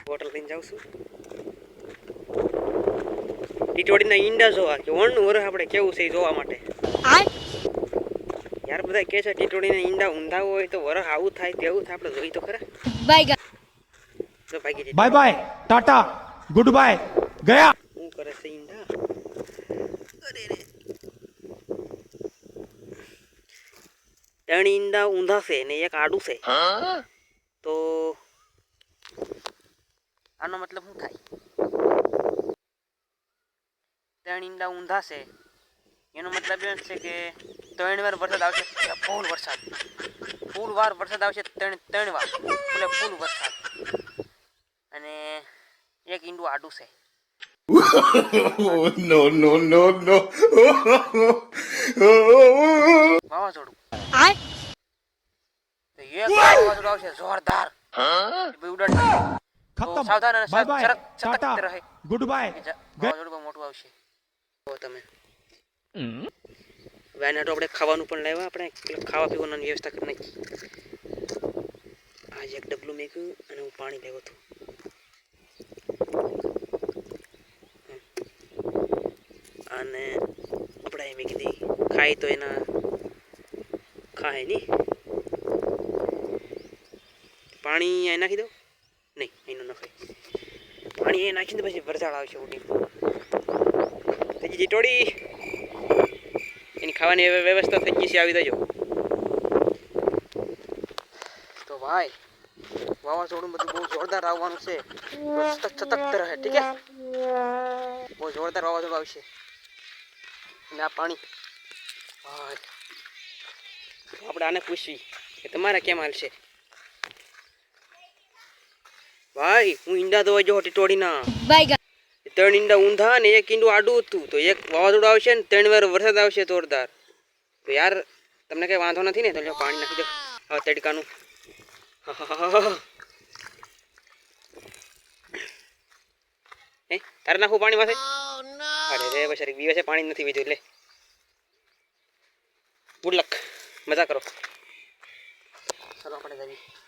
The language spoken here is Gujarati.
બોટલ લઈને જાઉં છું ટીટોડીના ઈંડા જોવા કે ઓણનું વરસ આપણે કેવું છે એ જોવા માટે યાર બધા કહે છે ટીટોડીના ઈંડા ઊંધા હોય તો વરસ આવું થાય તેવું થાય આપણે જોઈ તો ખરા bye bye tata goodbye गया શું કરે છે ઈંડા અરે રે ત્રણ ઈંડા ઊંધા છે ને એક આડું છે તો આનો મતલબ શું થાય ત્રણ ઈંડા ઊંધા છે એનો મતલબ એમ છે કે ત્રણ વાર વરસાદ આવશે ફૂલ વાર વરસાદ આવશે ત્રણ વાર ફૂલ વરસાદ અને એક ઈંડું આડું છે नो नो नो नो વાવાઝોડું તો એક વાવાઝોડું આવશે જોરદાર ઉડાડી खत्म સાવધાન અને बाय बाय સતર્ક टाटा રહે गुड बाय વાવાઝોડું બહુ મોટું આવશે તો તમે વેનાટો આપણે ખાવાનું પણ લાવ્યા આપણે ખાવા પીવાની વ્યવસ્થા કરી નાખી આજે એક ડબલું મેક્યું અને હું પાણી લેવો હતું અને આપણે એમ કીધી ખાય તો એના ખાય નહીં પાણી અહીં નાખી દો નહીં એનું નખાય પાણી એ નાખીને પછી વરસાદ આવશે ઉડી પછી ટીટોડી એની ખાવાની વ્યવસ્થા થઈ ગઈ છે આવી દેજો તો ભાઈ વાવાઝોડું બધું બહુ જોરદાર આવવાનું છે સતત રહે ઠીક છે બહુ જોરદાર વાવાઝોડું આવશે અને આ પાણી ભાઈ આપણે આને પૂછવી કે તમારે કેમ હાલશે ભાઈ હું ઈંડા તો જો ટીટોડીના ત્રણ ઈંડા ઊંધા ને એક ઈંડું આડું હતું તો એક વાવાઝોડું આવશે ને ત્રણ વાર વરસાદ આવશે જોરદાર તો યાર તમને કઈ વાંધો નથી ને તો લ્યો પાણી નાખી દો હવે તડકાનું હે તારે નાખું પાણી માથે અરે રે બસ દિવસે પાણી નથી પીધું એટલે ગુડ લક મજા કરો ચાલો આપણે જઈએ